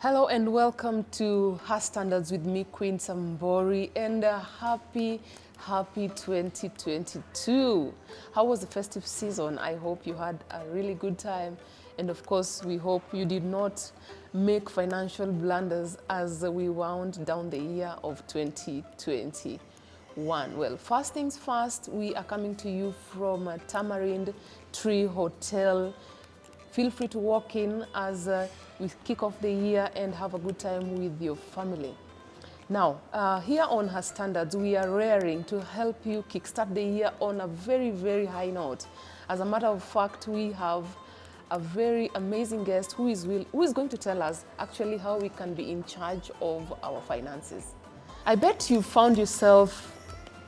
Hello and welcome to Her Standards with me, Queen Sambori, and a happy 2022. How was the festive season? I hope you had a really good time. And of course, we hope you did not make financial blunders as we wound down the year of 2021. Well, first things first, we are coming to you from Tamarind Tree Hotel. Feel free to walk in as we kick off the year and have a good time with your family. Now, here on Her Standards, we are raring to help you kickstart the year on a very high note. As a matter of fact, we have a very amazing guest who is going to tell us actually how we can be in charge of our finances. I bet you found yourself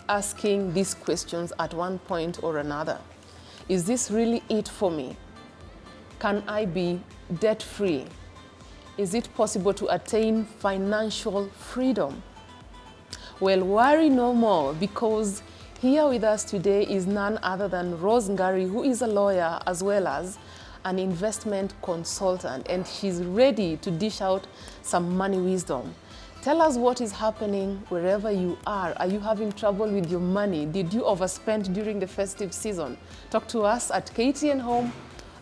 asking these questions at one point or another. Is this really it for me? Can I be debt-free? Is it possible to attain financial freedom? Well, worry no more, because here with us today is none other than Rose Ngari, who is a lawyer as well as an investment consultant, and she's ready to dish out some money wisdom. Tell us what is happening wherever you are. Are you having trouble with your money? Did you overspend during the festive season? Talk to us at KTN Home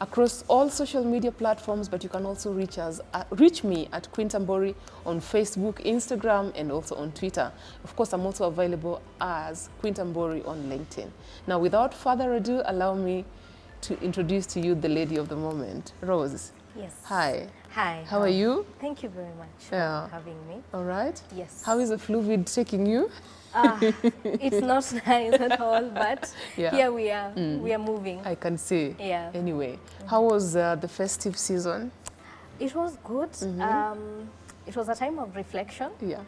across all social media platforms, but you can also reach me at Queen Tambori on Facebook, Instagram, and also on Twitter. Of course, I'm also available as Queen Tambori on LinkedIn. Now, without further ado, allow me to introduce to you the lady of the moment, Rose. Yes. Hi. Hi. How are you? Thank you very much for having me. All right. Yes. How is the fluid taking you? It's not nice at all, but here we are. We are moving. I can see. Yeah. Anyway, how was the festive season? It was good. It was a time of reflection. Yeah.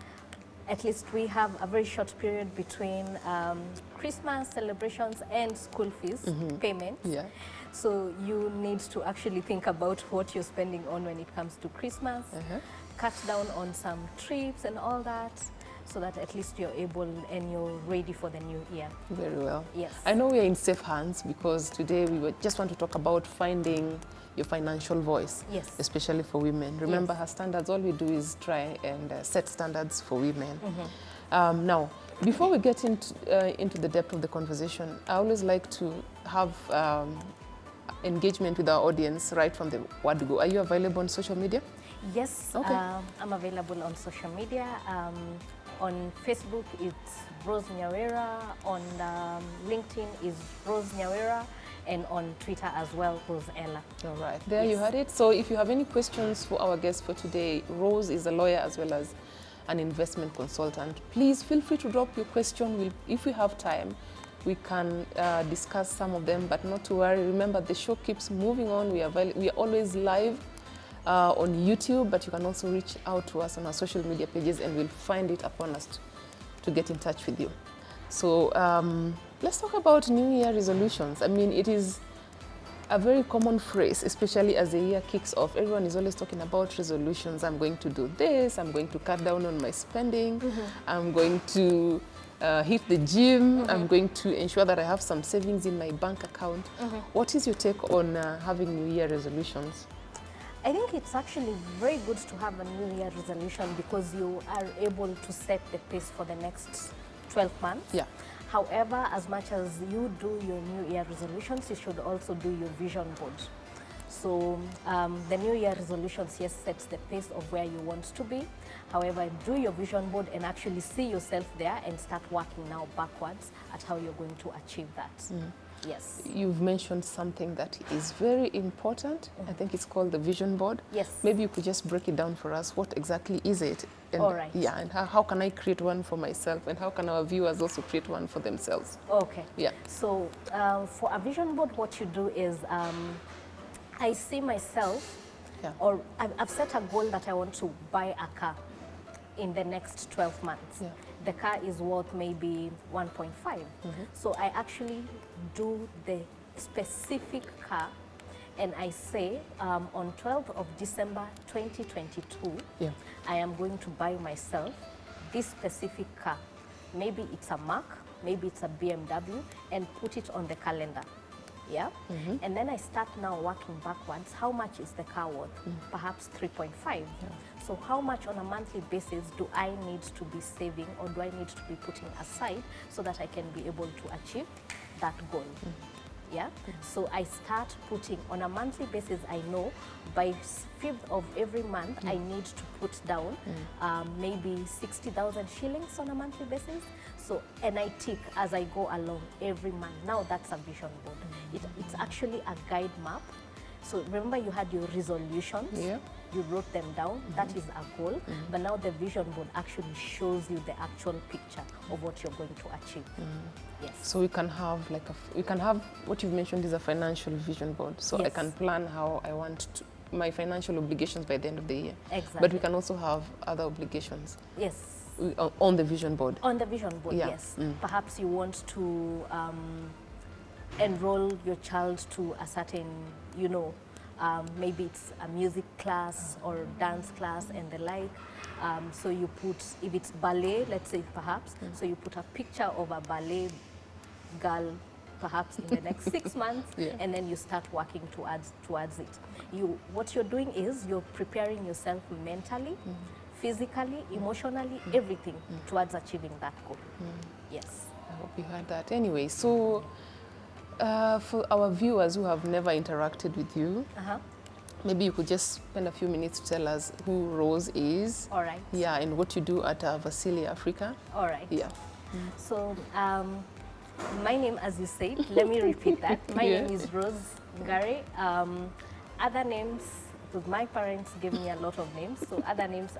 At least we have a very short period between Christmas celebrations and school fees payments. Yeah. So you need to actually think about what you're spending on when it comes to Christmas, cut down on some trips and all that, so that at least you're able and you're ready for the new year. Very well. Yes. I know we are in safe hands, because today we just want to talk about finding your financial voice, Yes. especially for women. Remember, Her Standards, all we do is try and set standards for women. Now, before we get into the depth of the conversation, I always like to have engagement with our audience right from the word go. Are you available on social media? Yes, Okay. I'm available on social media. On Facebook, it's Rose Nyawera. On LinkedIn is Rose Nyawera. And on Twitter as well, Rose Ella. All right, there you had it. So if you have any questions for our guest for today, Rose is a lawyer as well as an investment consultant. Please feel free to drop your question. If we have time, we can discuss some of them, but not to worry. Remember, the show keeps moving on. We are always live on YouTube, but you can also reach out to us on our social media pages, and we'll find it upon us to get in touch with you. So let's talk about New Year resolutions. I mean, it is a very common phrase, especially as the year kicks off. Everyone is always talking about resolutions. I'm going to do this. I'm going to cut down on my spending. I'm going to hit the gym. I'm going to ensure that I have some savings in my bank account. What is your take on having New Year resolutions? I think it's actually very good to have a New Year resolution, because you are able to set the pace for the next 12 months. Yeah. However, as much as you do your New Year resolutions, you should also do your vision board. So the New Year resolutions, yes, sets the pace of where you want to be. However, do your vision board and actually see yourself there and start working now backwards at how you're going to achieve that. Yes. You've mentioned something that is very important. I think it's called the vision board. Yes. Maybe you could just break it down for us. What exactly is it? And, All right. Yeah, and how can I create one for myself, and how can our viewers also create one for themselves? Okay. Yeah. So for a vision board, what you do is I see myself, or I've set a goal that I want to buy a car in the next 12 months. Yeah. The car is worth maybe 1.5. So I actually do the specific car, and I say on 12th of December 2022, I am going to buy myself this specific car. Maybe it's a Mac, maybe it's a BMW, and put it on the calendar. Yeah. And then I start now working backwards. How much is the car worth? Perhaps 3.5. So how much on a monthly basis do I need to be saving, or do I need to be putting aside so that I can be able to achieve that goal? Yeah. So I start putting on a monthly basis. I know by 5th of every month I need to put down maybe 60,000 shillings on a monthly basis. So, and I tick as I go along every month. Now that's a vision board. It's actually a guide map. So remember, you had your resolutions. Yeah. You wrote them down. That is a goal. But now the vision board actually shows you the actual picture of what you're going to achieve. Yes. So we can have like we can have what you've mentioned is a financial vision board. So I Yes. can plan how I want my financial obligations by the end of the year. Exactly. But we can also have other obligations Yes. on the vision board. On the vision board, Yeah. yes. Perhaps you want to enroll your child to a certain, maybe it's a music class or dance class and the like. So you put, if it's ballet, let's say perhaps, so you put a picture of a ballet girl perhaps in the next 6 months, and then you start working towards it. What you're doing is you're preparing yourself mentally, physically, emotionally, everything towards achieving that goal. Yes. I hope you heard that. Anyway, so for our viewers who have never interacted with you, maybe you could just spend a few minutes to tell us who Rose is. All right. Yeah, and what you do at Vasili Africa. All right. Yeah. So my name, as you said, let me repeat that. My name is Rose Ngari. Other names, because my parents gave me a lot of names, so other names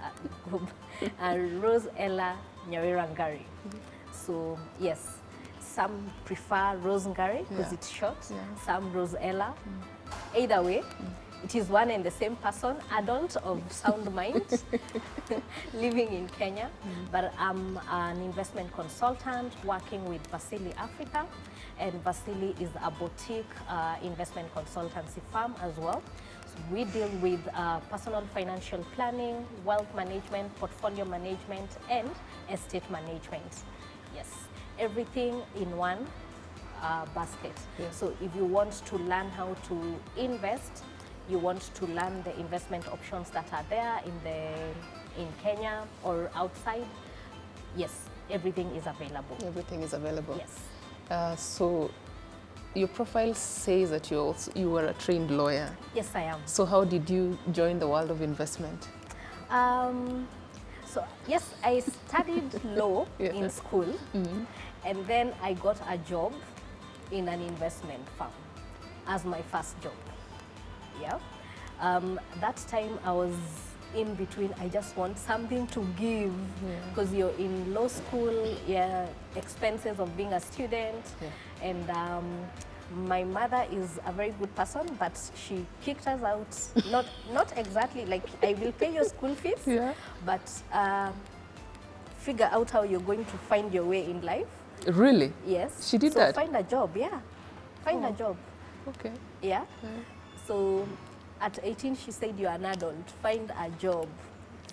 are Rose Ella Nyawira Ngari. So yes, some prefer Rose Ngari because it's short, some Rose Ella. Either way, it is one and the same person, adult of sound mind, living in Kenya. But I'm an investment consultant working with Vasili Africa, and Vasili is a boutique investment consultancy firm as well. So we deal with personal financial planning, wealth management, portfolio management, and estate management. Yes, everything in one basket. So if you want to learn how to invest, you want to learn the investment options that are there in Kenya or outside, yes, everything is available. Everything is available. Yes. So your profile says that you were a trained lawyer. Yes, I am. So how did you join the world of investment? So yes, I studied law in school, and then I got a job in an investment firm as my first job. Yeah. That time I was in between. I just want something to give because you're in law school, expenses of being a student, and my mother is a very good person, but she kicked us out. Not exactly like I will pay your school fees, but figure out how you're going to find your way in life. Really? Yes. She did so that? Find a job, Find a job. Okay. Yeah. So at 18, she said, you're an adult, find a job.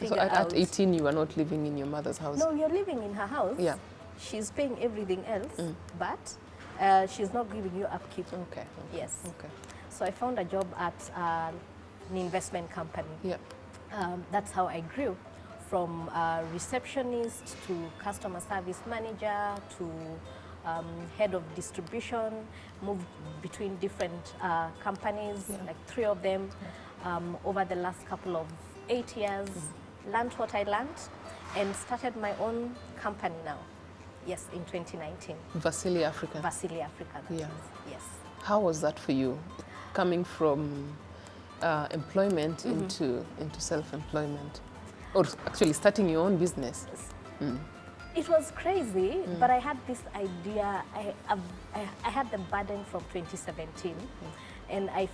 So at 18, you were not living in your mother's house? No, you're living in her house. Yeah. She's paying everything else, but she's not giving you upkeep. Okay. Yes. Okay. So I found a job at an investment company. Yeah. That's how I grew from receptionist to customer service manager to head of distribution, moved between different companies, like 3 of them, over the last couple of 8 years, learned what I learned, and started my own company now. Yes, in 2019. Vasili Africa. Vasili Africa. That is. Yes. How was that for you, coming from employment into self-employment, or actually starting your own business? It was crazy, but I had this idea. I had the burden from 2017, and I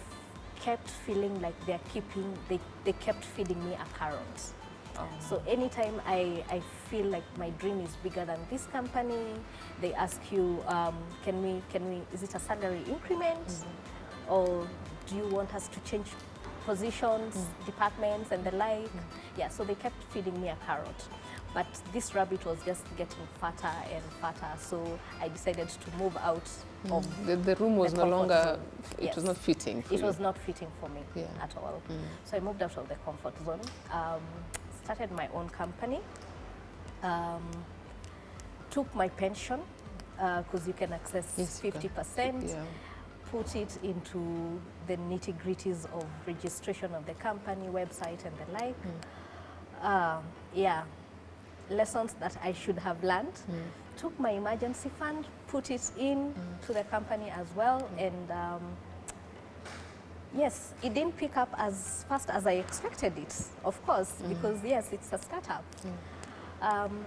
kept feeling like they kept feeding me a carrot. So anytime I feel like my dream is bigger than this company, they ask you, can we? Is it a salary increment, or do you want us to change positions, departments, and the like. Yeah, so they kept feeding me a carrot. But this rabbit was just getting fatter and fatter, so I decided to move out of The room was the no comfort longer, zone. it Yes. was not fitting for It you. was not fitting for me Yeah. at all. So I moved out of the comfort zone, started my own company, took my pension, because you can access Yes, you can. 50%, Yeah. put it into the nitty-gritties of registration of the company, website, and the like. Yeah, lessons that I should have learned. Took my emergency fund, put it in to the company as well, and yes, it didn't pick up as fast as I expected it, of course, because yes, it's a startup.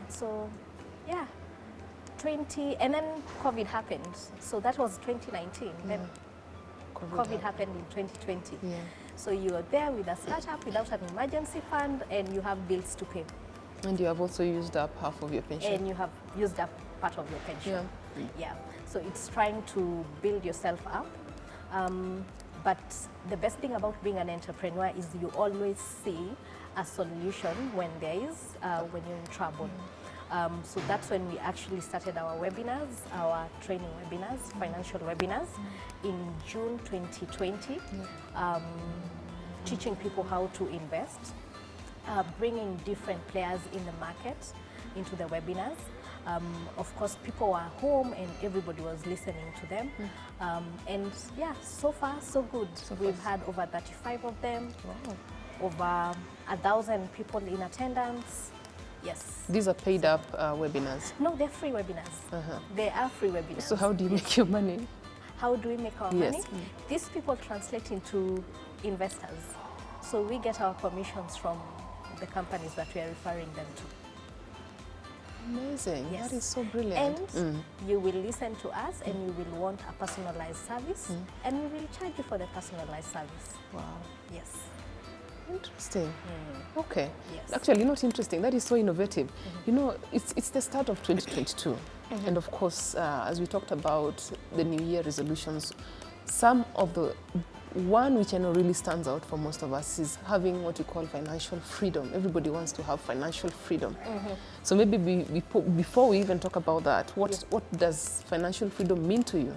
So yeah, and then COVID happened. So that was 2019. Then COVID happened in 2020. Yeah. So you are there with a startup without an emergency fund, and you have bills to pay. And you have also used up half of your pension. And you have used up part of your pension. Yeah. So it's trying to build yourself up. But the best thing about being an entrepreneur is you always see a solution when when you're in trouble. So that's when we actually started our webinars, our training webinars, financial webinars in June 2020, teaching people how to invest, bringing different players in the market into the webinars. Of course, people were home and everybody was listening to them. And yeah, so far, so good. We've had over 35 of them, over 1,000 people in attendance. Yes. These are paid up webinars. No, they're free webinars. They are free webinars. So how do you make your money? How do we make our money? These people translate into investors. So we get our commissions from the companies that we are referring them to. Amazing. Yes. That is so brilliant. And you will listen to us and you will want a personalized service and we will charge you for the personalized service. Wow. Yes. Interesting. Okay. Yes. Actually, not interesting. That is so innovative. You know, it's the start of 2022. And of course, as we talked about the New Year resolutions, some of the one which I know really stands out for most of us is having what we call financial freedom. Everybody wants to have financial freedom. So maybe before we even talk about that, what does financial freedom mean to you?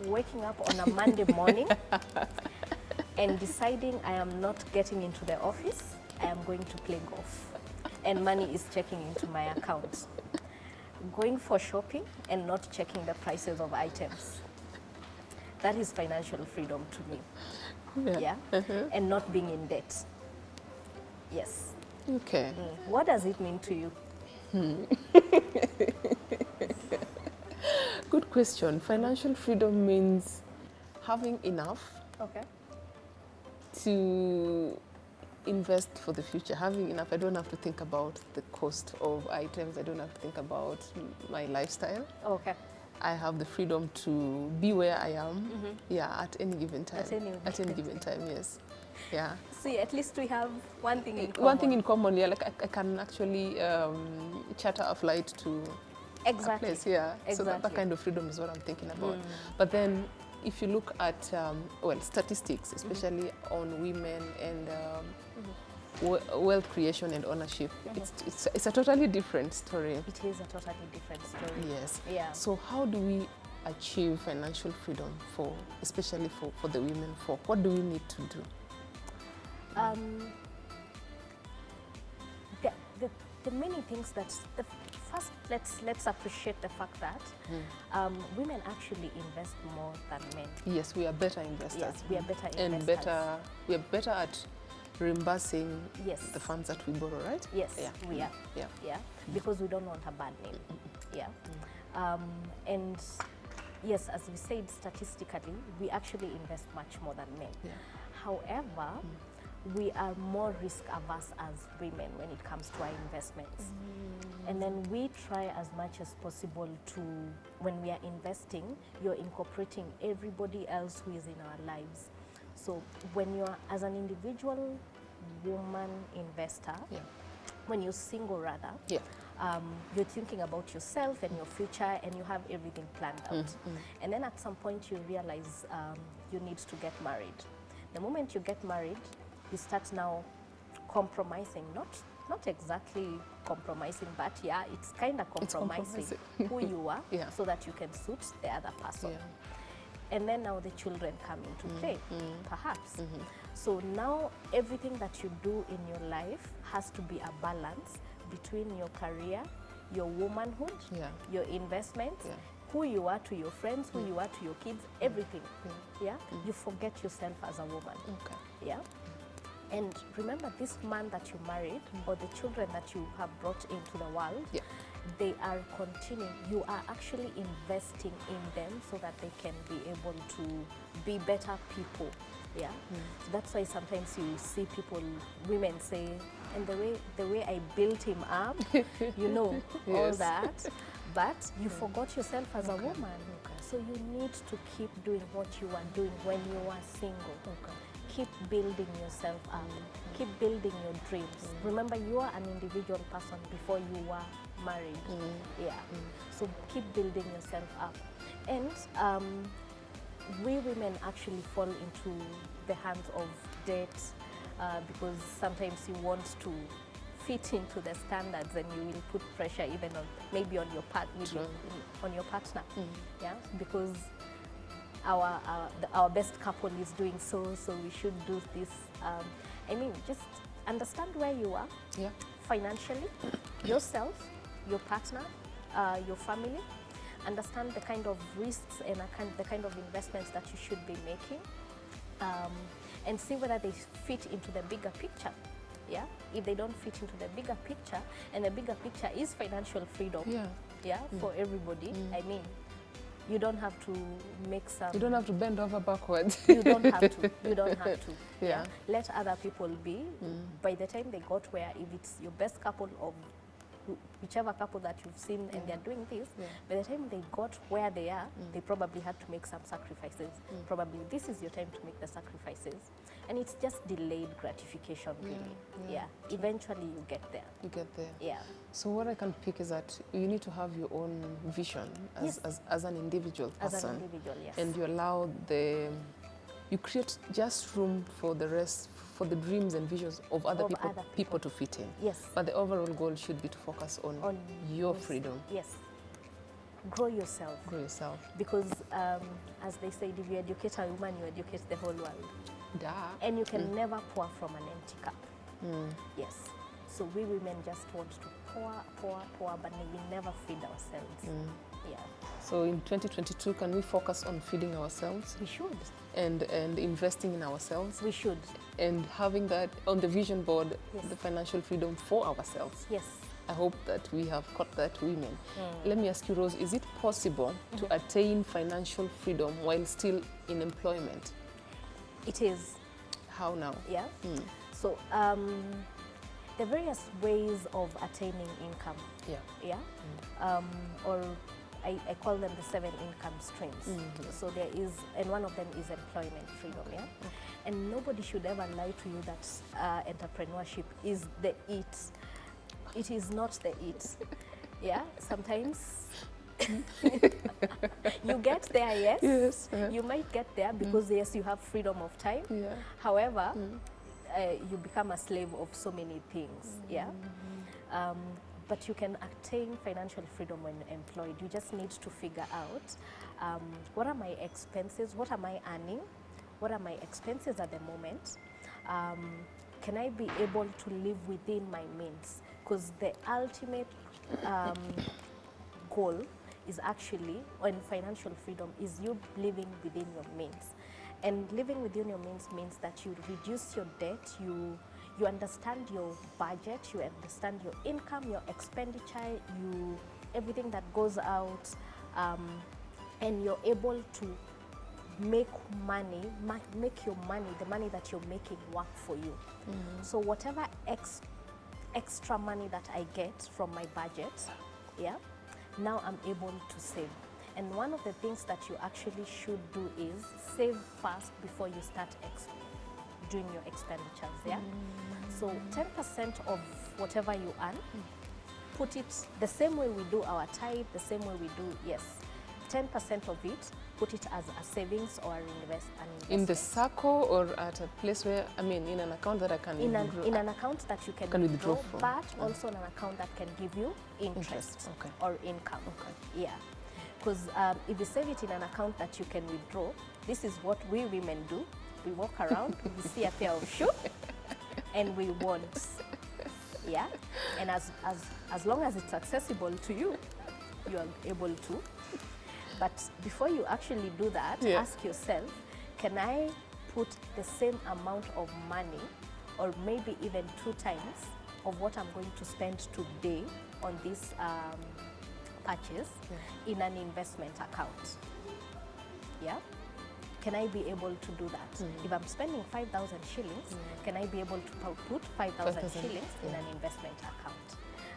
Waking up on a Monday morning and deciding I am not getting into the office, I am going to play golf. And money is checking into my account. Going for shopping and not checking the prices of items. That is financial freedom to me. Yeah. And not being in debt. Yes. Okay. What does it mean to you? Good question. Financial freedom means having enough to invest for the future. Having enough, I don't have to think about the cost of items. I don't have to think about my lifestyle. I have the freedom to be where I am, at any given time. At any given time, yes. Yeah. See, at least we have one thing in common. One thing in common, yeah, like I can actually charter a flight to a place, yeah. So that kind of freedom is what I'm thinking about. But then if you look at, statistics, especially on women and wealth creation and ownership, it's a totally different story. It is a totally different story. Yes. Yeah. So how do we achieve financial freedom especially for the women folk? What do we need to do? The many things first let's appreciate the fact that women actually invest more than men. Yes, we are better investors. Yes, we are better investors. And we are better at reimbursing the funds that we borrow, right? Yes, we are. Yeah. Because we don't want a bad name. Yeah. And yes, as we said, statistically, we actually invest much more than men. Yeah. However, we are more risk averse as women when it comes to our investments. And then we try as much as possible to, when we are investing, you're incorporating everybody else who is in our lives. So when you're, as an individual woman investor, when you're single rather, you're thinking about yourself and your future and you have everything planned out. And then at some point you realize you need to get married. The moment you get married, you start now compromising, not exactly compromising, but yeah, it's kind of compromising who you are Yeah. so that you can suit the other person. Yeah. And then now the children come into play, perhaps. So now everything that you do in your life has to be a balance between your career, your womanhood, Yeah. your investments, Yeah. who you are to your friends, who you are to your kids, everything. Yeah, you forget yourself as a woman. Okay. Yeah. And remember, this man that you married or the children that you have brought into the world, Yeah. they are continuing. You are actually investing in them so that they can be able to be better people. Yeah. So that's why sometimes you see people, women say, and the way I built him up, you know, all Yes. that. But you forgot yourself as a woman. So you need to keep doing what you are doing when you are single. Keep building yourself up. Keep building your dreams. Remember, you are an individual person before you were married. Yeah. So keep building yourself up. And we women actually fall into the hands of debt because sometimes you want to fit into the standards, and you will put pressure even on maybe on your on your partner. Yeah, because our best couple is doing so we should do this. I mean, just understand where you are financially, yourself, your partner, your family. Understand the kind of risks and the kind of investments that you should be making, and see whether they fit into the bigger picture. Yeah, if they don't fit into the bigger picture, and the bigger picture is financial freedom. Yeah, for everybody. I mean, you don't have to make some. You don't have to bend over backwards. You don't have to. You don't have to. Yeah. Let other people be. By the time they got where, if it's your best couple or whichever couple that you've seen and they're doing this, by the time they got where they are, they probably had to make some sacrifices. Probably this is your time to make the sacrifices. And it's just delayed gratification, really. Yeah. Eventually you get there. You get there. Yeah. So what I can pick is that you need to have your own vision as an individual person. As an individual, yes. And you allow you create just room for the rest, for the dreams and visions of other people to fit in. Yes. But the overall goal should be to focus on your freedom. Yes. Grow yourself. Grow yourself. Because as they say, if you educate a woman, you educate the whole world. Duh. And you can never pour from an empty cup. Yes. So we women just want to pour, but we never feed ourselves. Yeah. So in 2022, can we focus on feeding ourselves? We should. And investing in ourselves? We should. And having that on the vision board, the financial freedom for ourselves? Yes. I hope that we have caught that, women. Let me ask you, Rose, is it possible to attain financial freedom while still in employment? It is. How now? Yeah. So the various ways of attaining income. Yeah. Or I call them the 7 income streams. So there is, and one of them is employment freedom. Yeah. And nobody should ever lie to you that entrepreneurship is the it. It is not the it. Yeah. Sometimes you get there, yes. Yes. You might get there because yes, you have freedom of time. Yeah. However, you become a slave of so many things. Yeah. But you can attain financial freedom when employed. You just need to figure out what are my expenses, what am I earning, what are my expenses at the moment. Can I be able to live within my means? Because the ultimate goal is actually, on financial freedom, is you living within your means. And living within your means that you reduce your debt, you understand your budget, you understand your income, your expenditure, everything that goes out, and you're able to make money, make your money, the money that you're making, work for you. So whatever extra money that I get from my budget, yeah, now I'm able to save. And one of the things that you actually should do is save first before you start doing your expenditures, yeah? So 10% of whatever you earn, put it the same way we do our tithe, the same way we do, yes. 10% of it, put it as a savings or an investment. In the circle or at a place where, I mean, in an account that I can in an account that you can withdraw from, but also an account that can give you interest. Okay. Or income. Okay. Yeah. Because if you save it in an account that you can withdraw, this is what we women do. We walk around, we see a pair of shoes, and we want. Yeah. And as long as it's accessible to you, you are able to. But before you actually do that, ask yourself, can I put the same amount of money, or maybe even 2 times of what I'm going to spend today on this purchase in an investment account? Yeah? Can I be able to do that? If I'm spending 5,000 shillings, can I be able to put 5,000 shillings in an investment account?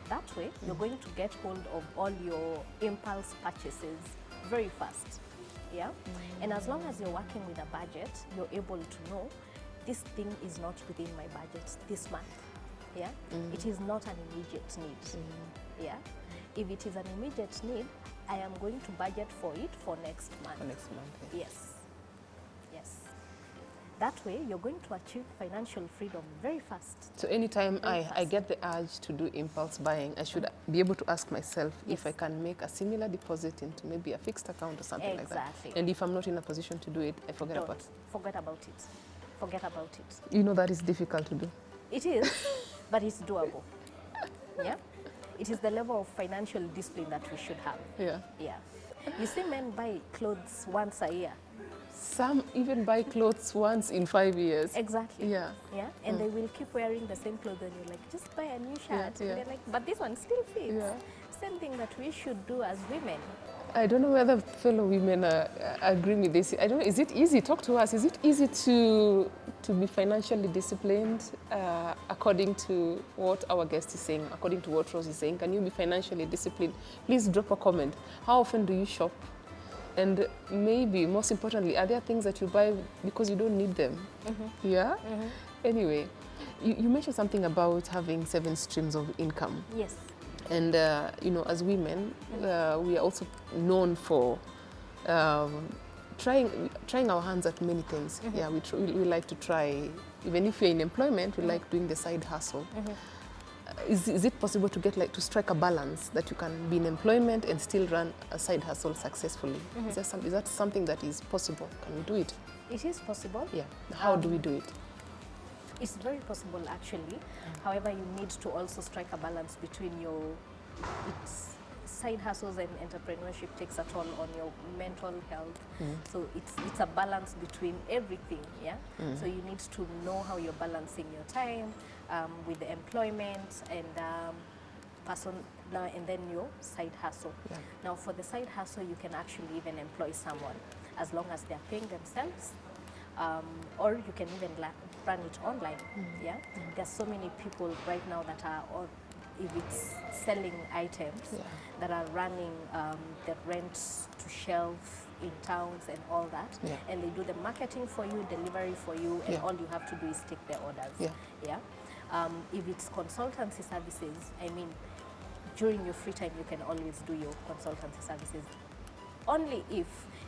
That way, you're going to get hold of all your impulse purchases very fast. Yeah? And as long as you're working with a budget, you're able to know this thing is not within my budget this month. Yeah? It is not an immediate need. Yeah? If it is an immediate need, I am going to budget for it for next month. For next month. Yes. Yes. That way, you're going to achieve financial freedom very fast. So anytime I get the urge to do impulse buying, I should be able to ask myself if I can make a similar deposit into maybe a fixed account or something like that. And if I'm not in a position to do it, I forget about it. Forget about it. Forget about it. You know that is difficult to do. It is, but it's doable. Yeah? It is the level of financial discipline that we should have. Yeah. Yeah. You see men buy clothes once a year. Some even buy clothes once in 5 years. Exactly. Yeah. Yeah. And they will keep wearing the same clothes, and you're like, just buy a new shirt. And they're like, but this one still fits. Yeah. Same thing that we should do as women. I don't know whether fellow women agree with this. I don't know. Is it easy? Talk to us. Is it easy to be financially disciplined according to what our guest is saying, according to what Rose is saying? Can you be financially disciplined? Please drop a comment. How often do you shop? And maybe, most importantly, are there things that you buy because you don't need them? Yeah? Anyway, you mentioned something about having 7 streams of income. Yes. And, you know, as women, we are also known for trying our hands at many things. Yeah, we like to try, even if you're in employment, we like doing the side hustle. Is it possible to get to strike a balance that you can be in employment and still run a side hustle successfully? Is that something that is possible? Can we do it? It is possible. Yeah. How do we do it? It's very possible, actually. However, you need to also strike a balance between your side hustles, and entrepreneurship takes a toll on your mental health. So it's a balance between everything. Yeah. So you need to know how you're balancing your time with the employment and and then your side hustle. Yeah. Now, for the side hustle, you can actually even employ someone as long as they're paying themselves. Or you can even run it online. Yeah, there's so many people right now that are, if it's selling items, that are running the rent to shelf in towns and all that, and they do the marketing for you, delivery for you, and all you have to do is take their orders. If it's consultancy services, I mean, during your free time you can always do your consultancy services, only if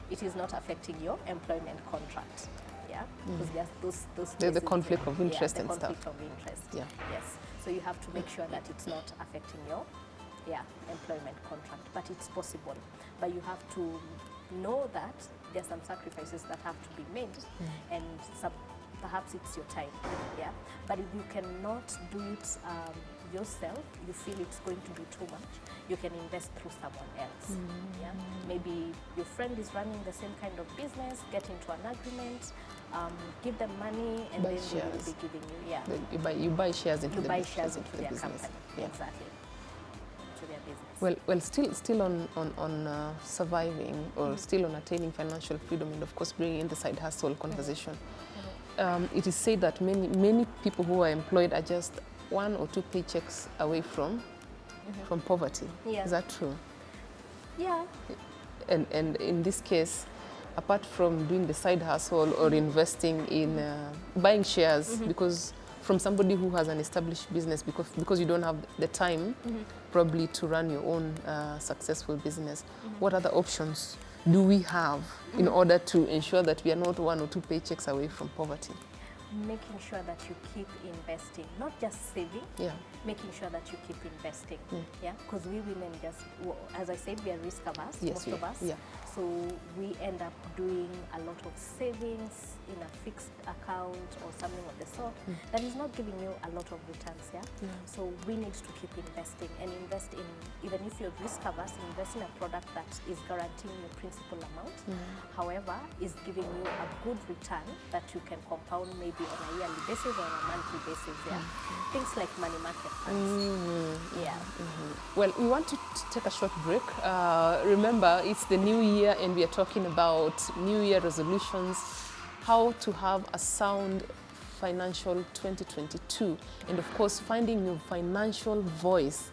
it is not affecting your employment contract. Yeah, because there's the conflict of interest and stuff. Conflict of interest. Yeah. Yes. So you have to make sure that it's not affecting your employment contract, but it's possible. But you have to know that there's some sacrifices that have to be made, and perhaps it's your time. Yeah. But if you cannot do it yourself, you feel it's going to be too much, you can invest through someone else. Yeah. Maybe your friend is running the same kind of business, get into an agreement, give them money, and then they will be giving you. You buy shares into the business. Company. Yeah. Exactly. To their business. Well, still on surviving, or still on attaining financial freedom, and of course bringing in the side hustle conversation. It is said that many people who are employed are just 1 or 2 paychecks away from poverty. Yeah. Is that true? Yeah. And in this case, apart from doing the side hustle or investing in buying shares, because from somebody who has an established business, because you don't have the time probably to run your own successful business, what other options do we have in order to ensure that we are not 1 or 2 paychecks away from poverty? Making sure that you keep investing, not just saving, Yeah. making sure that you keep investing. Mm. Yeah, because we women just, as I said, we are risk averse, Yes, most we of are. us. Yeah. So we end up doing a lot of savings in a fixed account or something of the sort that is not giving you a lot of returns. Yeah. So we need to keep investing and invest in, even if you're risk averse, invest in a product that is guaranteeing your principal amount. However, is giving you a good return that you can compound maybe on a yearly basis or a monthly basis. Yeah. Things like money market funds. Yeah. Well, we want to take a short break. Remember, it's the new year and we are talking about New Year resolutions, how to have a sound financial 2022, and of course, finding your financial voice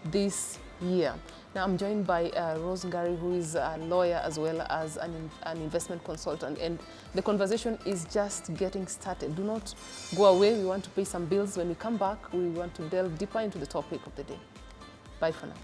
this year. Now, I'm joined by Rose Ngari, who is a lawyer as well as an investment consultant, and the conversation is just getting started. Do not go away. We want to pay some bills. When we come back, we want to delve deeper into the topic of the day. Bye for now.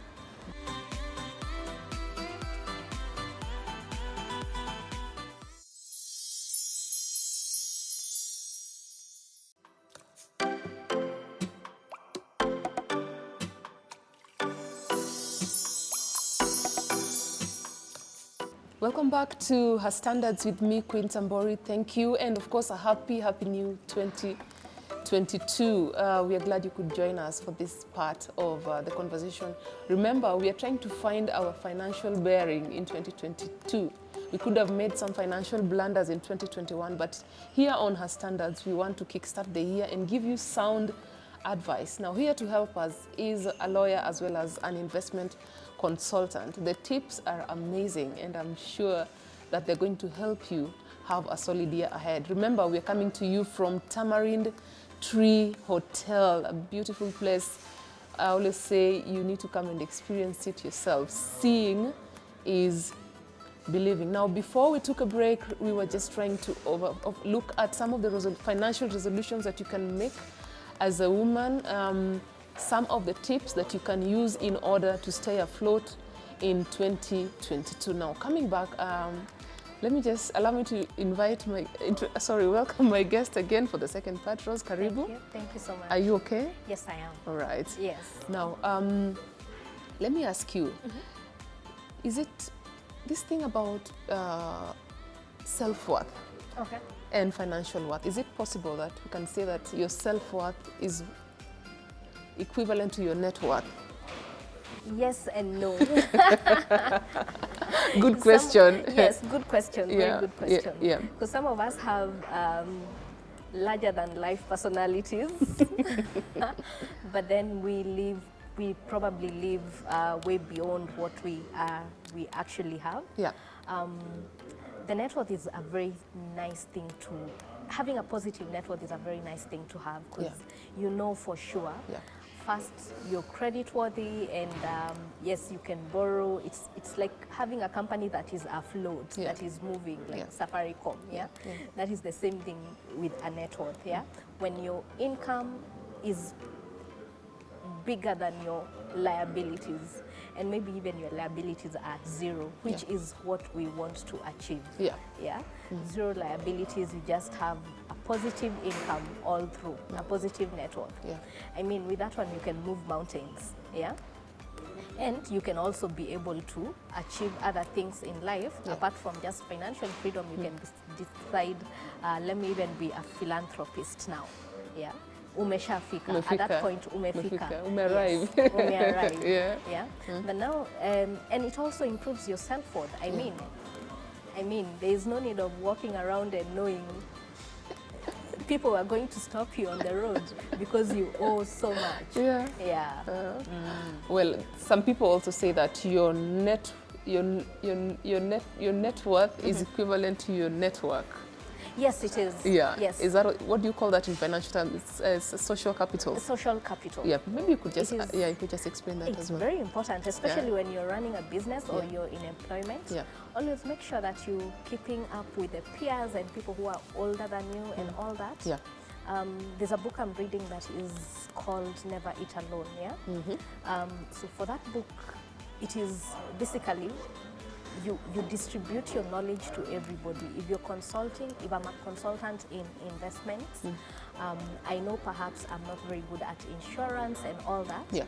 Welcome back to Her Standards with me, Queen Tambori. Thank you. And of course, a happy new 2022. We are glad you could join us for this part of the conversation. Remember, we are trying to find our financial bearing in 2022. We could have made some financial blunders in 2021, but here on Her Standards, we want to kickstart the year and give you sound advice. Now, here to help us is a lawyer as well as an investment consultant. The tips are amazing, and I'm sure that they're going to help you have a solid year ahead. Remember, we're coming to you from Tamarind Tree Hotel, a beautiful place. I always say you need to come and experience it yourself. Seeing is believing. Now, before we took a break, we were just trying to look at some of the financial resolutions that you can make as a woman, some of the tips that you can use in order to stay afloat in 2022. Now, coming back, allow me to welcome my guest again for the second part. Rose, karibu. Thank you so much. Are you okay? Yes, I am. All right. Yes. Now, let me ask you, is it this thing about self-worth? Okay. And financial worth. Is it possible that we can say that your self-worth is equivalent to your net worth? Yes and no. Good question. Yes, good question. Yeah, Very good question. yeah. Because some of us have larger than life personalities, but then we probably live way beyond what we actually have. Yeah. The net worth is a very nice thing to, having a positive net worth is a very nice thing to have, because you know for sure, first, you're credit worthy, and yes, you can borrow. It's like having a company that is afloat, that is moving, like Safaricom, That is the same thing with a net worth, When your income is bigger than your liabilities, and maybe even your liabilities are zero, which is what we want to achieve. Zero liabilities, you just have a positive income all through, a positive net worth. I mean, with that one, you can move mountains, and you can also be able to achieve other things in life. Apart from just financial freedom, you can decide, let me even be a philanthropist now. Umeshafika. At that point, umefika. Umearrive. Yes, umearrive. But now, and it also improves your self-worth. I mean, there is no need of walking around and knowing people are going to stop you on the road because you owe so much. Well, some people also say that your net worth is equivalent to your network. Yes, it is. Yes. Is that what do you call that in financial terms? It's social capital. Social capital. Maybe you could just you could just explain that as well. It's very important, especially when you're running a business or you're in employment. Always make sure that you're keeping up with the peers and people who are older than you and all that. There's a book I'm reading that is called Never Eat Alone. So for that book, it is basically you distribute your knowledge to everybody. If you're consulting, if I'm a consultant in investments, I know perhaps I'm not very good at insurance and all that. Yeah.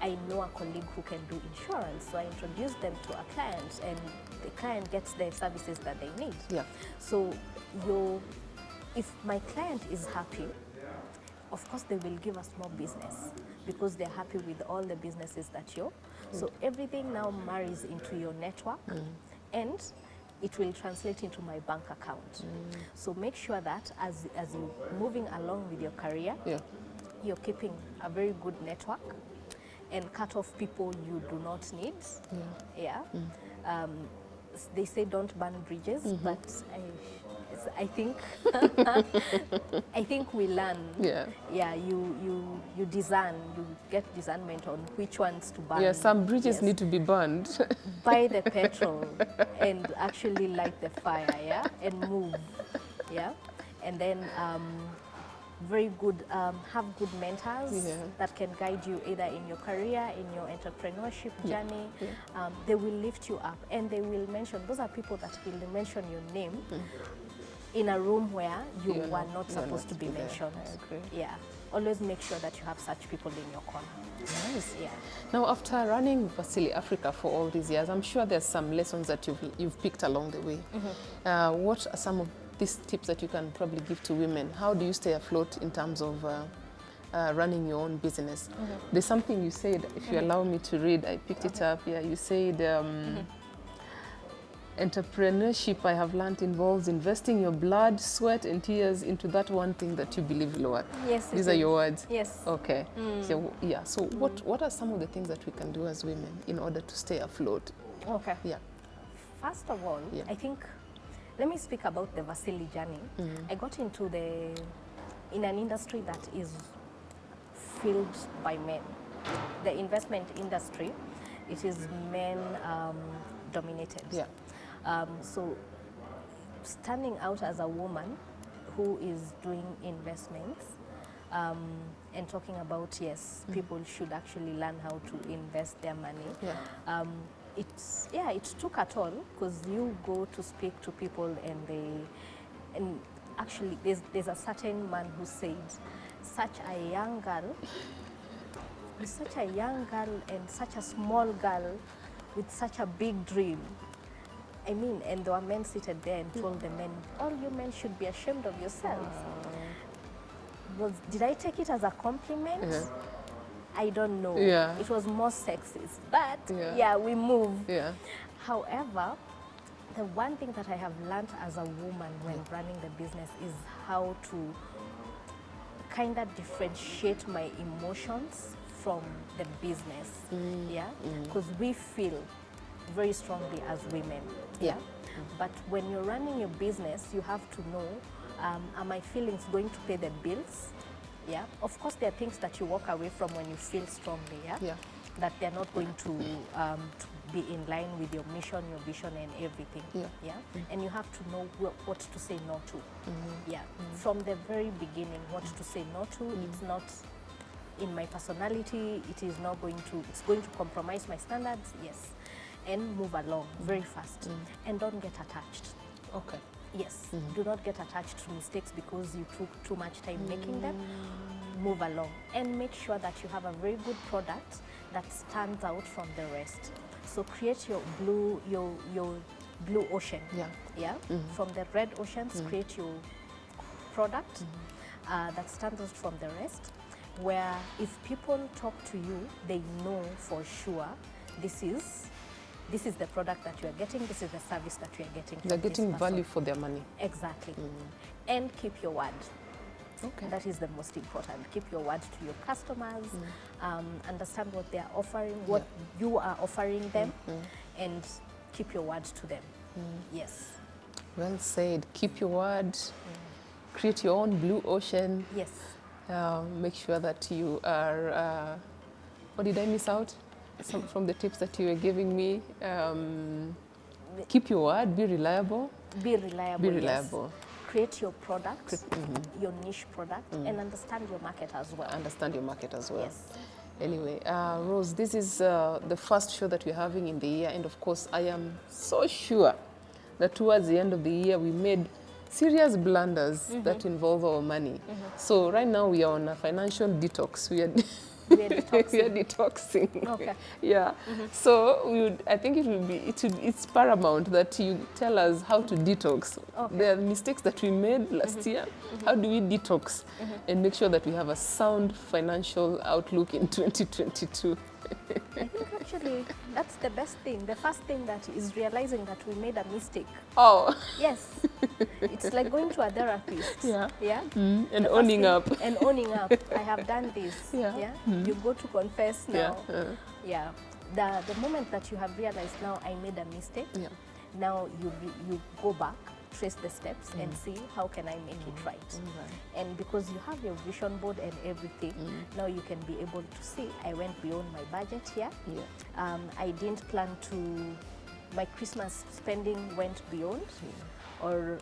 I know a colleague who can do insurance, so I introduce them to a client, and the client gets the services that they need. Yeah. So if my client is happy, of course they will give us more business because they're happy with all the businesses that you're. So everything now marries into your network, and it will translate into my bank account. So make sure that as you're moving along with your career, Yeah. you're keeping a very good network and cut off people you do not need. Yeah. They say don't burn bridges, but I think I think we learn. Yeah. Yeah, you discern, you get discernment on which ones to burn. Yeah, some bridges Yes. need to be burned. Buy the petrol and actually light the fire, yeah, and move, yeah, and then very good, have good mentors that can guide you either in your career, in your entrepreneurship journey. They will lift you up, and they will mention, those are people that will mention your name in a room where you were not supposed to be mentioned. I agree. Yeah, always make sure that you have such people in your corner. Nice. Yeah. Now, after running Vasili Africa for all these years, I'm sure there's some lessons that you've picked along the way. What are some of these tips that you can probably give to women? How do you stay afloat in terms of running your own business? There's something you said, if you allow me to read, I picked it up. Yeah, you said, entrepreneurship, I have learned, involves investing your blood, sweat, and tears into that one thing that you believe will work. Yes. These are your words. Yes. Okay. So yeah. So what are some of the things that we can do as women in order to stay afloat? Okay. Yeah. First of all, I think, let me speak about the Vasili journey. I got into in an industry that is filled by men. The investment industry, it is men dominated. Yeah. So standing out as a woman who is doing investments and talking about, yes, people should actually learn how to invest their money. Yeah. It took a toll, because you go to speak to people and actually there's a certain man who said, such a young girl and such a small girl with such a big dream. I mean, and there were men seated there and told the men, all you men should be ashamed of yourselves. Did I take it as a compliment? I don't know. Yeah. It was more sexist, but yeah, we move. Yeah. However, the one thing that I have learned as a woman when running the business is how to kind of differentiate my emotions from the business. Yeah, because we feel very strongly as women. Yeah. But when you're running your business, you have to know, are my feelings going to pay the bills? Yeah. Of course, there are things that you walk away from when you feel strongly. Yeah. Yeah. That they're not going to be in line with your mission, your vision, and everything. Yeah. Yeah. And you have to know what to say no to. Yeah. From the very beginning, what to say no to. It's not in my personality. It is not going to. It's going to compromise my standards. Yes. And move along very fast. And don't get attached. Okay. Yes. Do not get attached to mistakes because you took too much time making them. Move along and make sure that you have a very good product that stands out from the rest. So create your blue ocean. Yeah. Yeah. From the red oceans, create your product that stands out from the rest. Where if people talk to you, they know for sure this is the product that you are getting, this is the service that you are getting. They're getting value for their money. Exactly. And keep your word. Okay. That is the most important. Keep your word to your customers, understand what they are offering, what you are offering them, and keep your word to them. Yes. Well said. Keep your word, create your own blue ocean. Yes. Make sure that you are, what did I miss out? Some from the tips that you were giving me. Keep your word, be reliable. Be reliable. Be reliable. Yes. Create your product, your niche product, and understand your market as well. Understand your market as well. Yes. Anyway, Rose, this is the first show that we're having in the year, and of course, I am so sure that towards the end of the year, we made serious blunders that involve our money. So right now, we are on a financial detox. We are We are detoxing. we are detoxing. Okay. Yeah. So I think it's paramount that you tell us how to detox. Okay. There are mistakes that we made last year. How do we detox and make sure that we have a sound financial outlook in 2022? I think actually that's the best thing. The first thing that is realizing that we made a mistake. Oh. Yes. It's like going to a therapist. Yeah. Yeah. And The first owning thing- up. And owning up. I have done this. Yeah. You go to confess now. Yeah. Yeah. The moment that you have realized now I made a mistake, Yeah. now you go back, trace the steps and see how can I make it right. And because you have your vision board and everything, now you can be able to see I went beyond my budget here. Yeah. I didn't plan to, my Christmas spending went beyond. Or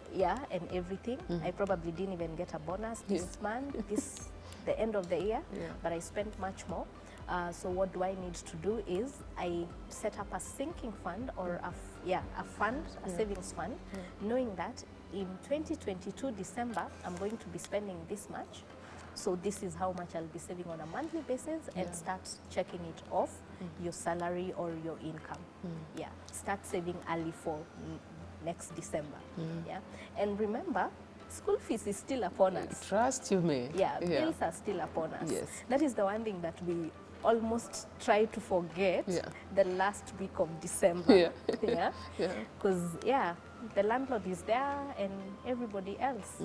and everything. I probably didn't even get a bonus this month, the end of the year, but I spent much more. So what do I need to do is I set up a sinking fund or a fund, a savings fund, knowing that in 2022 December, I'm going to be spending this much. So this is how much I'll be saving on a monthly basis and start checking it off your salary or your income. Yeah, start saving early for next December. Yeah, and remember, school fees is still upon us. Trust you me. Yeah, bills are still upon us. Yes. That is the one thing that we almost try to forget the last week of December. Yeah. Because the landlord is there and everybody else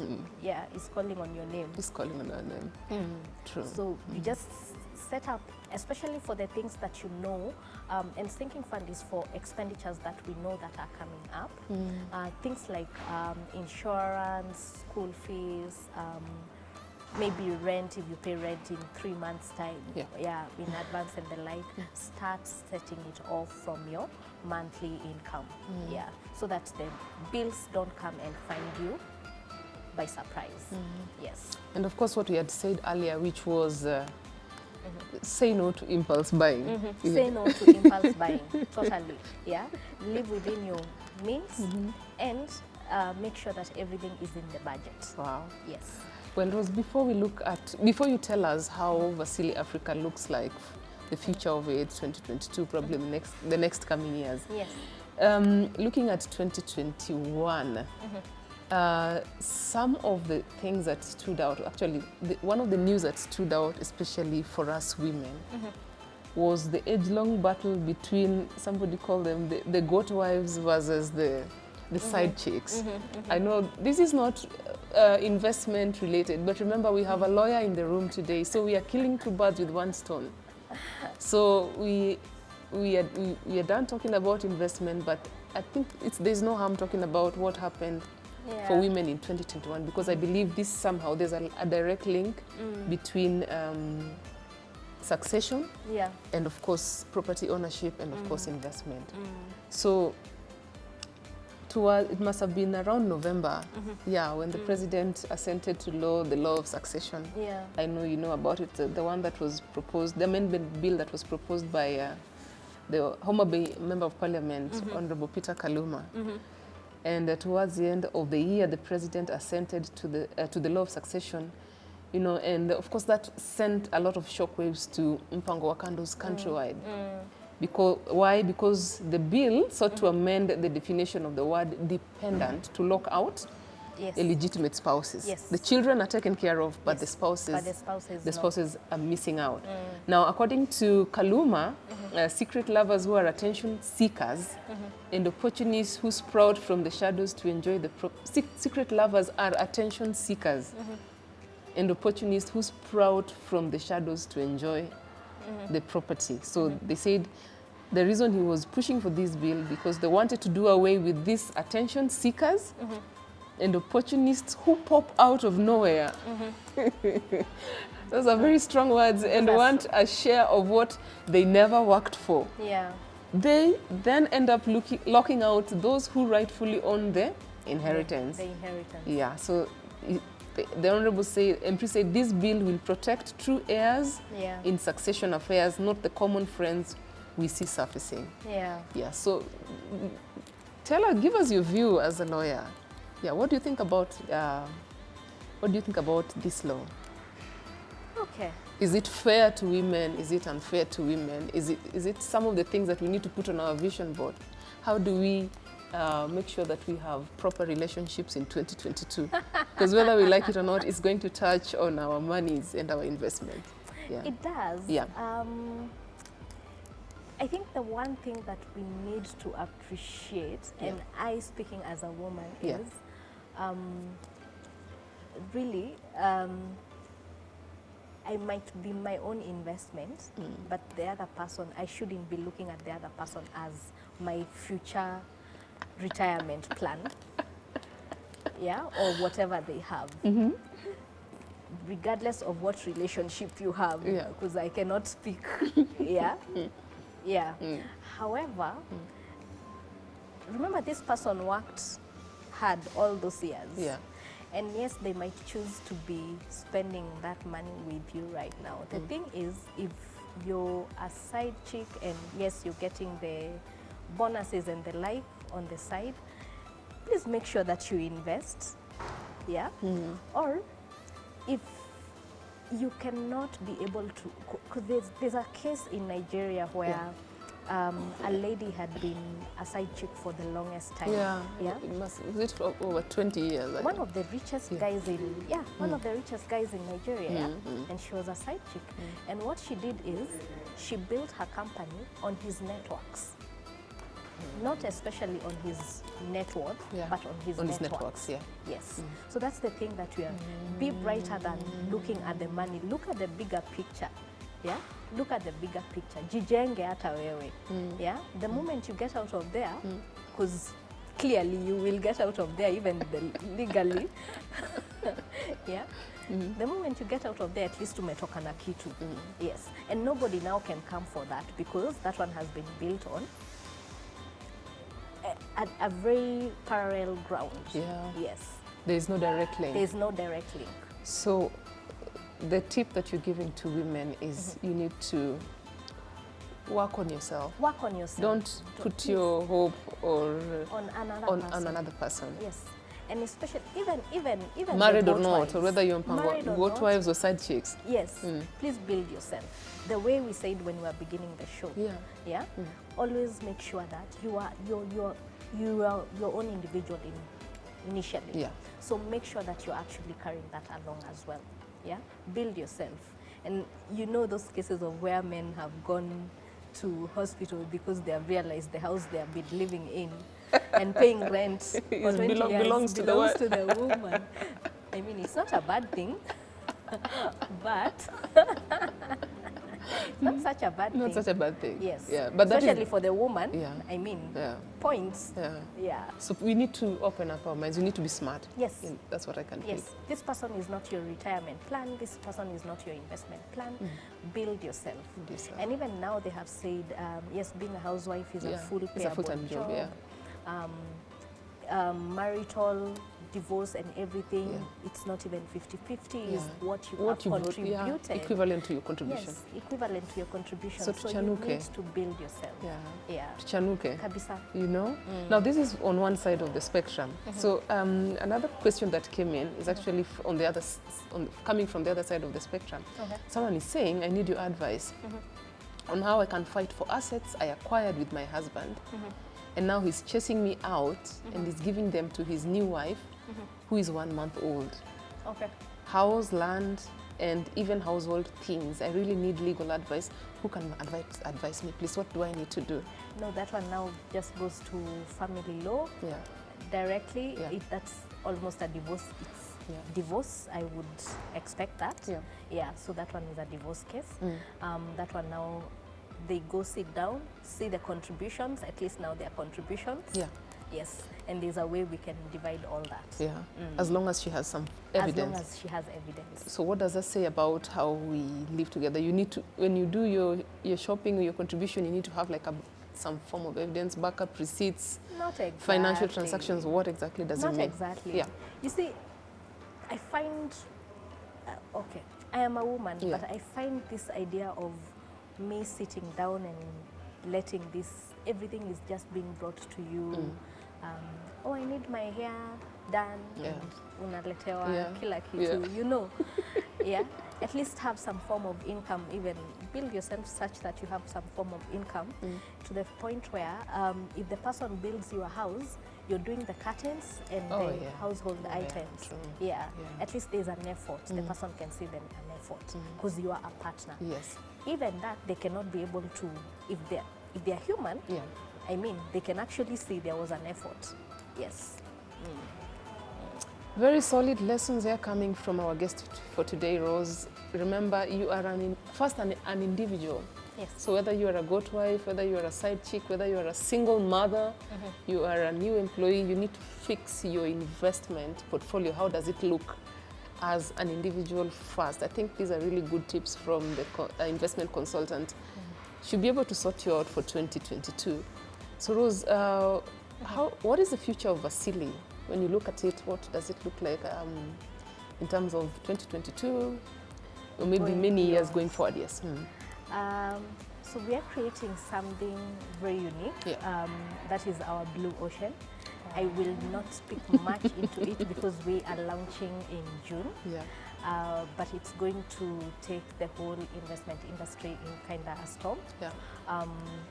is calling on your name. He's calling on our name. True. So you just set up, especially for the things that you know, and sinking fund is for expenditures that we know that are coming up. Things like insurance, school fees, maybe rent if you pay rent in 3 months' time, in advance and the like. Start setting it off from your monthly income, so that the bills don't come and find you by surprise. Yes. And of course, what we had said earlier, which was say no to impulse buying. Say no to impulse buying, totally. Yeah, live within your means and make sure that everything is in the budget. Wow. Yes. Well, Rose, before you tell us how Vasili Africa looks like, the future of it, 2022, probably the next coming years. Yes. Looking at 2021, some of the things that stood out, actually, one of the news that stood out, especially for us women, was the age-long battle between, somebody called them the goat wives versus the side chicks. I know this is not investment related, but remember we have a lawyer in the room today, so we are killing two birds with one stone. So we are done talking about investment, but I think there's no harm talking about what happened for women in 2021, because I believe this somehow there's a direct link between succession and of course property ownership and of course investment. So it must have been around November, when the president assented to the law of succession. I know you know about it, the one that was proposed, the amendment bill that was proposed by the Homa Bay Member of Parliament, Honorable Peter Kaluma. And towards the end of the year, the president assented to the law of succession, and of course that sent a lot of shockwaves to Mpango Wakando's countrywide. Why? Because the bill sought to amend the definition of the word dependent to lock out illegitimate spouses. The children are taken care of, but the spouses are missing out. Now, according to Kaluma, secret lovers who are attention seekers and opportunists who sprout from the shadows to enjoy the secret lovers are attention seekers and opportunists who sprout from the shadows to enjoy the property. So they said the reason he was pushing for this bill because they wanted to do away with these attention seekers and opportunists who pop out of nowhere. Those are very strong words, and want a share of what they never worked for. They then end up locking out those who rightfully own the inheritance. The inheritance. So the Honorable MP said this bill will protect true heirs Yeah. in succession affairs, not the common friends we see surfacing. Yeah. Yeah, so give us your view as a lawyer. Yeah, what do you think about this law? Okay. Is it fair to women? Is it unfair to women? Is it some of the things that we need to put on our vision board? How do we make sure that we have proper relationships in 2022? Because whether we like it or not, it's going to touch on our monies and our investment. Yeah. It does. Yeah. I think the one thing that we need to appreciate, and I speaking as a woman, Yeah. is really I might be my own investment, but the other person, I shouldn't be looking at the other person as my future retirement plan, yeah, or whatever they have. Regardless of what relationship you have, Yeah. because I cannot speak, yeah, yeah. However, remember this person worked hard all those years. Yeah. And yes, they might choose to be spending that money with you right now. The thing is, if you're a side chick and yes, you're getting the bonuses and the like on the side, please make sure that you invest, yeah? Or if you cannot be able to, because there's a case in Nigeria where a lady had been a side chick for the longest time. Yeah. Yeah. Was it for over 20 years? I One think. of the richest guys in one of the richest guys in Nigeria, yeah? And she was a side chick. And what she did is she built her company on his networks. Not especially on his net worth, but on his networks. Yeah. Yes. So that's the thing that we are. Be brighter than looking at the money. Look at the bigger picture. Yeah? Look at the bigger picture. Jijenge hata wewe. Yeah? The moment you get out of there, because clearly you will get out of there even legally. Yeah? The moment you get out of there, at least umetoka na kitu. Yes. And nobody now can come for that because that one has been built on a very parallel ground. Yeah. Yes. There is no direct link. There is no direct link. So the tip that you're giving to women is you need to work on yourself. Work on yourself. Don't put your hope or on another on person. another person. Yes. And especially even Married the or not, goat or wives. whether you're Married or goat not. wives or side chicks. Yes. Please build yourself. The way we said when we were beginning the show. Yeah. Yeah. Always make sure that you are your own individual initially. Yeah. So make sure that you're actually carrying that along as well. Yeah. Build yourself. And you know those cases of where men have gone to hospital because they have realized the house they have been living in and paying rent for 20 years belongs to the woman. I mean, it's not a bad thing, but not such a bad thing. Not such a bad thing. Yes. Yeah. But that especially is, for the woman. Yeah. I mean, yeah. points. Yeah. Yeah. So we need to open up our minds. We need to be smart. Yes. That's what I can Yes. think. This person is not your retirement plan. This person is not your investment plan. Build yourself. Build yourself. And even now they have said, yes, being a housewife is a full It's a payable full-time job. Yeah. Marital divorce and everything, it's not even 50-50, is what you have contributed. Yeah, equivalent to your contribution. Yes, equivalent to your contribution. So So you need to build yourself. Yeah. Yeah. Chanuke. Kabisa. You know? Now this is on one side of the spectrum. So another question that came in is actually on the other, coming from the other side of the spectrum. Okay. Someone is saying, I need your advice on how I can fight for assets I acquired with my husband. And now he's chasing me out and he's giving them to his new wife, who is 1 month old. Okay. House, land, and even household things. I really need legal advice. Who can advise me, please? What do I need to do? No, that one now just goes to family law directly. Yeah. That's almost a divorce. It's divorce, I would expect that. Yeah, so that one is a divorce case. That one now, they go sit down, see the contributions, at least now their contributions. Yeah. Yes, and there's a way we can divide all that. Yeah, as long as she has some evidence. As long as she has evidence. So what does that say about how we live together? You need to, when you do your shopping or your contribution, you need to have like some form of evidence, backup receipts, Not exactly. financial transactions. What exactly does it mean? Not exactly. Yeah. You see, I find, okay, I am a woman, Yeah. but I find this idea of me sitting down and letting this, everything is just being brought to you. Oh, I need my hair done, Yeah. and unaletewa Yeah. kila kitu, Yeah. you know. Yeah, at least have some form of income, even build yourself such that you have some form of income to the point where if the person builds you a house, you're doing the curtains and Oh, the yeah. household Oh, yeah, items. true. Yeah. Yeah. At least there's an effort. The person can see an effort because you are a partner. Yes. Even that, they cannot be able to, if they're human, Yeah. I mean, they can actually see there was an effort. Yes. Very solid lessons there coming from our guest for today, Rose. Remember, you are first an individual. Yes. So whether you are a goat wife, whether you are a side chick, whether you are a single mother, you are a new employee, you need to fix your investment portfolio. How does it look as an individual first? I think these are really good tips from the investment consultant. Should be able to sort you out for 2022. So Rose, what is the future of Vasili? When you look at it, what does it look like in terms of 2022 or maybe many years going forward? Yes. So we are creating something very unique. Yeah. That is our blue ocean. I will not speak much into it because we are launching in June. Yeah. But it's going to take the whole investment industry in kind of a storm. Yeah.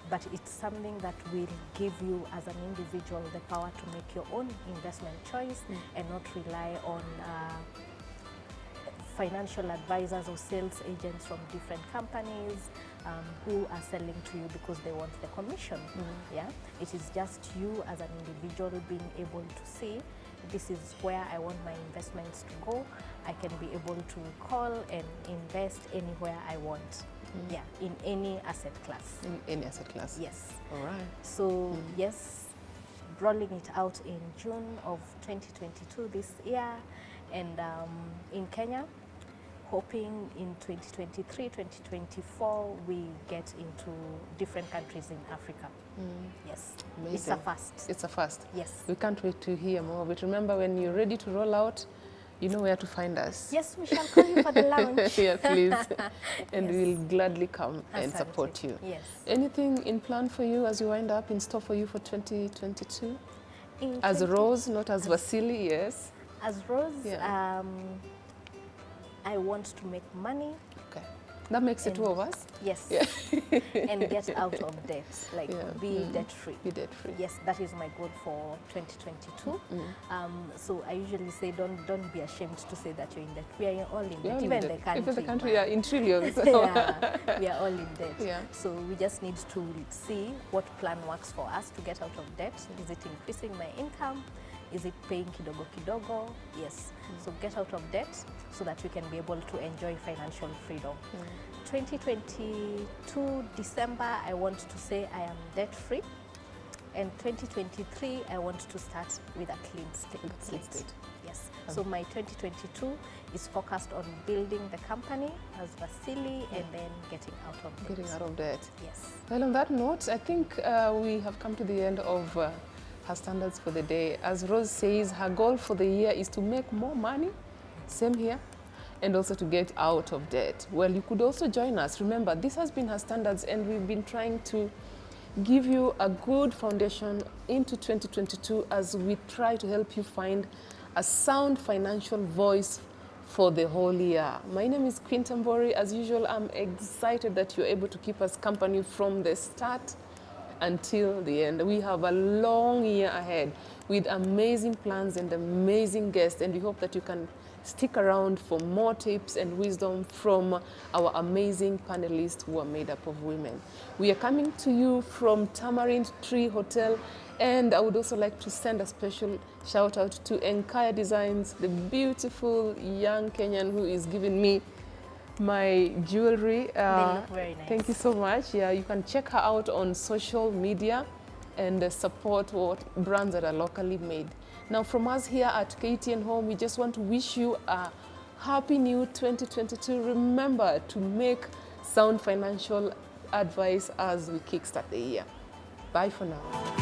But it's something that will give you as an individual the power to make your own investment choice and not rely on financial advisors or sales agents from different companies who are selling to you because they want the commission. Yeah, it is just you as an individual being able to see this is where I want my investments to go. I can be able to call and invest anywhere I want. Yeah, in any asset class. In any asset class. Yes. All right. So yes, rolling it out in June of 2022 this year, and in Kenya, hoping in 2023, 2024, we get into different countries in Africa. Yes. Amazing. It's a first. It's a first. Yes. We can't wait to hear more. But remember, when you're ready to roll out, you know where to find us. Yes, we shall call you for the launch. Yeah, please. And Yes. we'll gladly come and Asante. support you. Yes. Anything in plan for you as you wind up, in store for you for 2022? In As 20 Rose, not as Vasili, yes. As Rose, Yeah. I want to make money. Okay. That makes the two of us. Yes. Yeah. And get out of debt, like Yeah. be debt free. Be debt free. Yes, that is my goal for 2022. So I usually say, don't be ashamed to say that you're in debt. We are all in debt, even the country. Even the country, yeah, in trillions. Yeah, we are all in debt. Yeah. So we just need to see what plan works for us to get out of debt. Is it increasing my income? Is it paying kidogo kidogo? Yes. So get out of debt so that we can be able to enjoy financial freedom. 2022 December, I want to say I am debt free. And 2023, I want to start with a clean slate. Yes. So my 2022 is focused on building the company as Vasili and then getting out of debt. Getting out of debt. Yes. Well, on that note, I think we have come to the end of her standards for the day. As Rose says, her goal for the year is to make more money, same here, and also to get out of debt. Well, you could also join us. Remember, this has been her standards, and we've been trying to give you a good foundation into 2022 as we try to help you find a sound financial voice for the whole year. My name is Queen Tambori. As usual, I'm excited that you're able to keep us company from the start until the end. We have a long year ahead with amazing plans and amazing guests, and we hope that you can stick around for more tips and wisdom from our amazing panelists who are made up of women. We are coming to you from Tamarind Tree Hotel, and I would also like to send a special shout out to Enkaya Designs, the beautiful young Kenyan who is giving me my jewelry. They look very nice. Thank you so much. Yeah, you can check her out on social media and support what brands that are locally made. Now, from us here at KTN Home, we just want to wish you a happy new 2022. Remember to make sound financial advice as we kickstart the year. Bye for now.